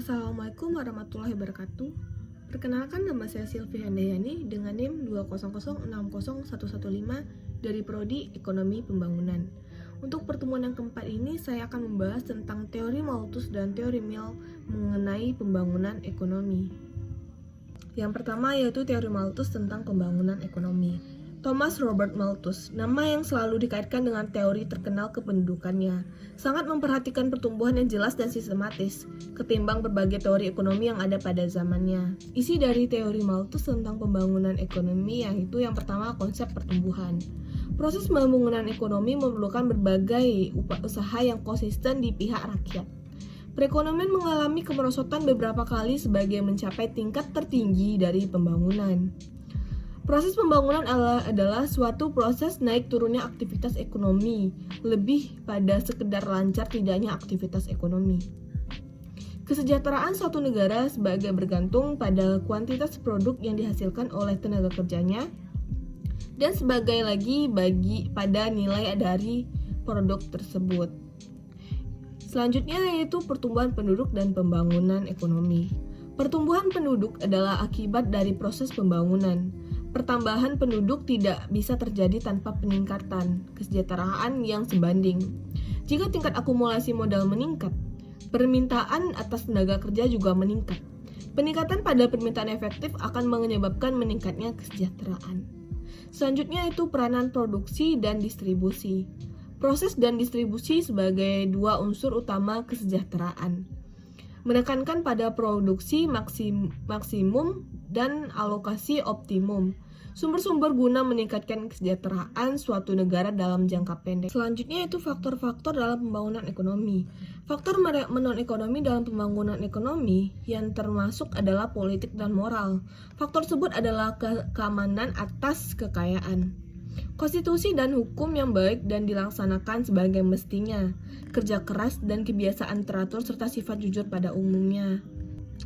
Assalamualaikum warahmatullahi wabarakatuh. Perkenalkan, nama saya Silvi Handayani dengan NIM 200601115 dari Prodi Ekonomi Pembangunan. Untuk pertemuan yang keempat ini, saya akan membahas tentang teori Malthus dan teori Mill mengenai pembangunan ekonomi. Yang pertama yaitu teori Malthus tentang pembangunan ekonomi. Thomas Robert Malthus, nama yang selalu dikaitkan dengan teori terkenal kependudukannya, sangat memperhatikan pertumbuhan yang jelas dan sistematis, ketimbang berbagai teori ekonomi yang ada pada zamannya. Isi dari teori Malthus tentang pembangunan ekonomi yaitu yang pertama konsep pertumbuhan. Proses pembangunan ekonomi memerlukan berbagai usaha yang konsisten di pihak rakyat. Perekonomian mengalami kemerosotan beberapa kali sebagai mencapai tingkat tertinggi dari pembangunan. Proses pembangunan adalah suatu proses naik turunnya aktivitas ekonomi, lebih pada sekedar lancar tidaknya aktivitas ekonomi. Kesejahteraan suatu negara sebagai bergantung pada kuantitas produk yang dihasilkan oleh tenaga kerjanya, dan sebagai lagi pada nilai dari produk tersebut. Selanjutnya yaitu pertumbuhan penduduk dan pembangunan ekonomi. Pertumbuhan penduduk adalah akibat dari proses pembangunan. Pertambahan penduduk tidak bisa terjadi tanpa peningkatan kesejahteraan yang sebanding. Jika tingkat akumulasi modal meningkat, permintaan atas tenaga kerja juga meningkat. Peningkatan pada permintaan efektif akan menyebabkan meningkatnya kesejahteraan. Selanjutnya itu peranan produksi dan distribusi. Proses dan distribusi sebagai dua unsur utama kesejahteraan. Menekankan pada produksi maksimum dan alokasi optimum. Sumber-sumber guna meningkatkan kesejahteraan suatu negara dalam jangka pendek. Selanjutnya itu faktor-faktor dalam pembangunan ekonomi. Faktor non-ekonomi dalam pembangunan ekonomi yang termasuk adalah politik dan moral. Faktor tersebut adalah keamanan atas kekayaan. Konstitusi dan hukum yang baik dan dilaksanakan sebagai mestinya, kerja keras dan kebiasaan teratur serta sifat jujur pada umumnya.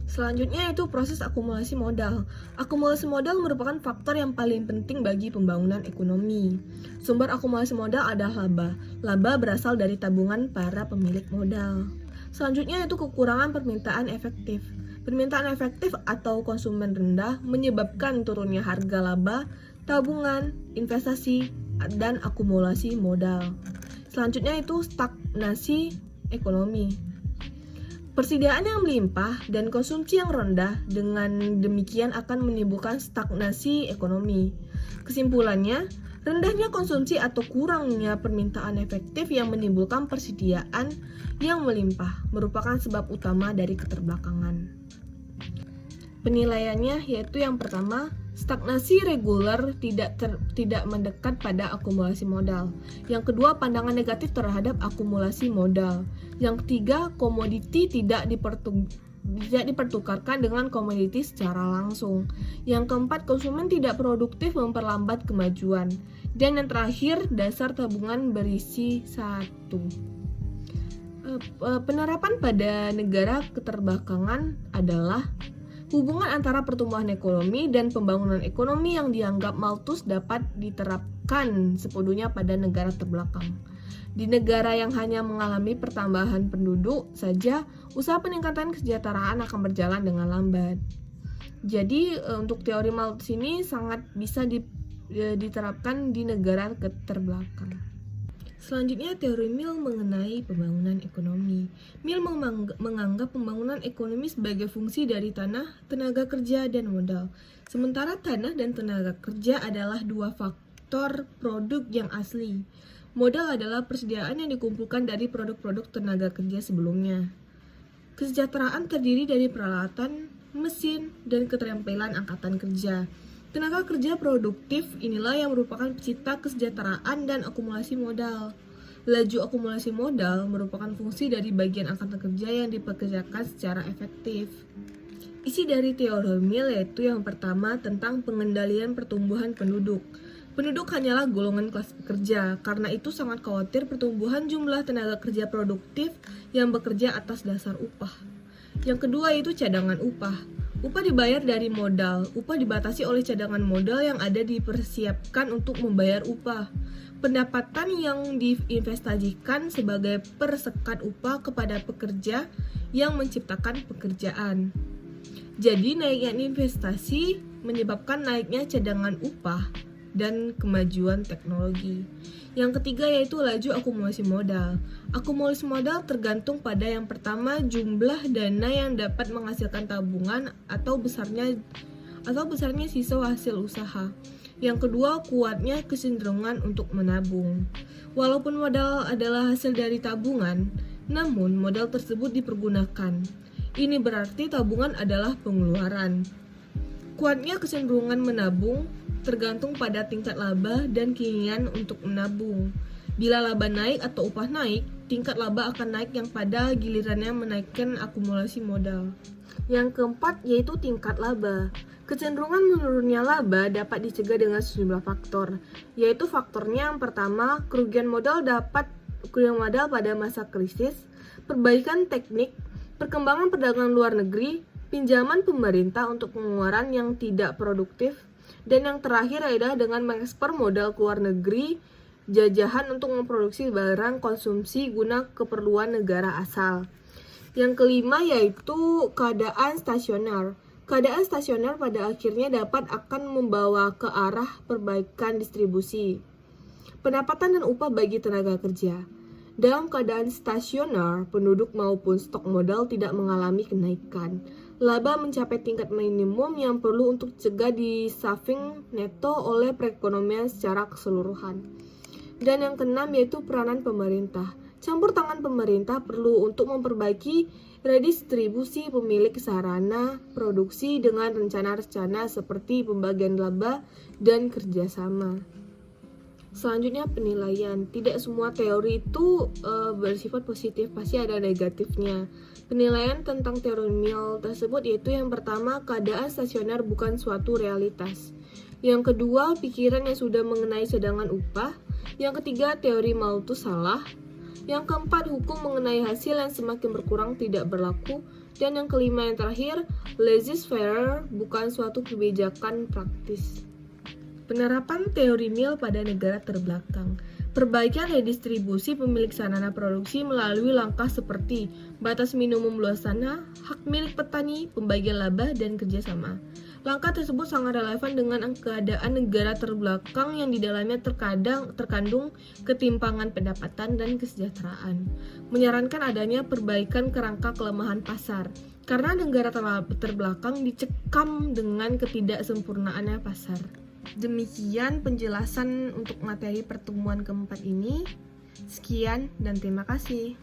Selanjutnya itu proses akumulasi modal. Akumulasi modal merupakan faktor yang paling penting bagi pembangunan ekonomi. Sumber akumulasi modal adalah laba. Laba berasal dari tabungan para pemilik modal. Selanjutnya itu kekurangan permintaan efektif. Permintaan efektif atau konsumen rendah menyebabkan turunnya harga laba, tabungan, investasi, dan akumulasi modal. Selanjutnya itu stagnasi ekonomi. Persediaan yang melimpah dan konsumsi yang rendah dengan demikian akan menimbulkan stagnasi ekonomi. Kesimpulannya, rendahnya konsumsi atau kurangnya permintaan efektif yang menimbulkan persediaan yang melimpah merupakan sebab utama dari keterbelakangan. Penilaiannya yaitu yang pertama, stagnasi reguler tidak mendekat pada akumulasi modal. Yang kedua, pandangan negatif terhadap akumulasi modal. Yang ketiga, komoditi tidak dipertukarkan dengan komoditi secara langsung. Yang keempat, konsumen tidak produktif memperlambat kemajuan. Dan yang terakhir, dasar tabungan berisi 1. Penerapan pada negara keterbelakangan adalah hubungan antara pertumbuhan ekonomi dan pembangunan ekonomi yang dianggap Malthus dapat diterapkan sepenuhnya pada negara terbelakang. Di negara yang hanya mengalami pertambahan penduduk saja, usaha peningkatan kesejahteraan akan berjalan dengan lambat. Jadi untuk teori Malthus ini sangat bisa diterapkan di negara terbelakang. Selanjutnya teori Mill mengenai pembangunan ekonomi. Mill menganggap pembangunan ekonomi sebagai fungsi dari tanah, tenaga kerja, dan modal. Sementara tanah dan tenaga kerja adalah dua faktor produk yang asli. Modal adalah persediaan yang dikumpulkan dari produk-produk tenaga kerja sebelumnya. Kesejahteraan terdiri dari peralatan, mesin, dan keterampilan angkatan kerja. Tenaga kerja produktif inilah yang merupakan pencipta kesejahteraan dan akumulasi modal. Laju akumulasi modal merupakan fungsi dari bagian angkatan kerja yang dipekerjakan secara efektif. Isi dari teori Mill yaitu yang pertama tentang pengendalian pertumbuhan penduduk. Penduduk hanyalah golongan kelas pekerja, karena itu sangat khawatir pertumbuhan jumlah tenaga kerja produktif yang bekerja atas dasar upah. Yang kedua yaitu cadangan upah. Upah dibayar dari modal. Upah dibatasi oleh cadangan modal yang ada dipersiapkan untuk membayar upah. Pendapatan yang diinvestasikan sebagai persekat upah kepada pekerja yang menciptakan pekerjaan. Jadi naiknya investasi menyebabkan naiknya cadangan upah dan kemajuan teknologi. Yang ketiga yaitu laju akumulasi modal. Akumulasi modal tergantung pada yang pertama jumlah dana yang dapat menghasilkan tabungan atau besarnya sisa hasil usaha. Yang kedua, kuatnya kecenderungan untuk menabung. Walaupun modal adalah hasil dari tabungan, namun modal tersebut dipergunakan. Ini berarti tabungan adalah pengeluaran. Kuatnya kecenderungan menabung tergantung pada tingkat laba dan keinginan untuk menabung. Bila laba naik atau upah naik, tingkat laba akan naik yang pada gilirannya menaikkan akumulasi modal. Yang keempat yaitu tingkat laba. Kecenderungan menurunnya laba dapat dicegah dengan sejumlah faktor, yaitu faktornya yang pertama, kerugian modal pada masa krisis, perbaikan teknik, perkembangan perdagangan luar negeri, pinjaman pemerintah untuk pengeluaran yang tidak produktif, dan yang terakhir adalah dengan mengekspor modal ke luar negeri, jajahan untuk memproduksi barang konsumsi guna keperluan negara asal. Yang kelima yaitu keadaan stasioner. Keadaan stasioner pada akhirnya akan membawa ke arah perbaikan distribusi, pendapatan dan upah bagi tenaga kerja. Dalam keadaan stasioner, penduduk maupun stok modal tidak mengalami kenaikan. Laba mencapai tingkat minimum yang perlu untuk cegah di saving neto oleh perekonomian secara keseluruhan. Dan yang keenam yaitu peranan pemerintah. Campur tangan pemerintah perlu untuk memperbaiki redistribusi pemilik sarana produksi dengan rencana-rencana seperti pembagian laba dan kerjasama. Selanjutnya penilaian. Tidak semua teori itu bersifat positif, pasti ada negatifnya. Penilaian tentang teori Mill tersebut yaitu yang pertama, keadaan stasioner bukan suatu realitas. Yang kedua, pikiran yang sudah mengenai cadangan upah. Yang ketiga, teori Malthus salah. Yang keempat, hukum mengenai hasil yang semakin berkurang tidak berlaku. Dan yang kelima yang terakhir, laissez-faire bukan suatu kebijakan praktis. Penerapan teori Mill pada negara terbelakang. Perbaikan redistribusi pemilik sarana produksi melalui langkah seperti batas minimum luas tanah, hak milik petani, pembagian laba, dan kerjasama. Langkah tersebut sangat relevan dengan keadaan negara terbelakang yang di dalamnya terkandung ketimpangan pendapatan dan kesejahteraan. Menyarankan adanya perbaikan kerangka kelemahan pasar, karena negara terbelakang dicekam dengan ketidaksempurnaannya pasar. Demikian penjelasan untuk materi pertemuan keempat ini. Sekian dan terima kasih.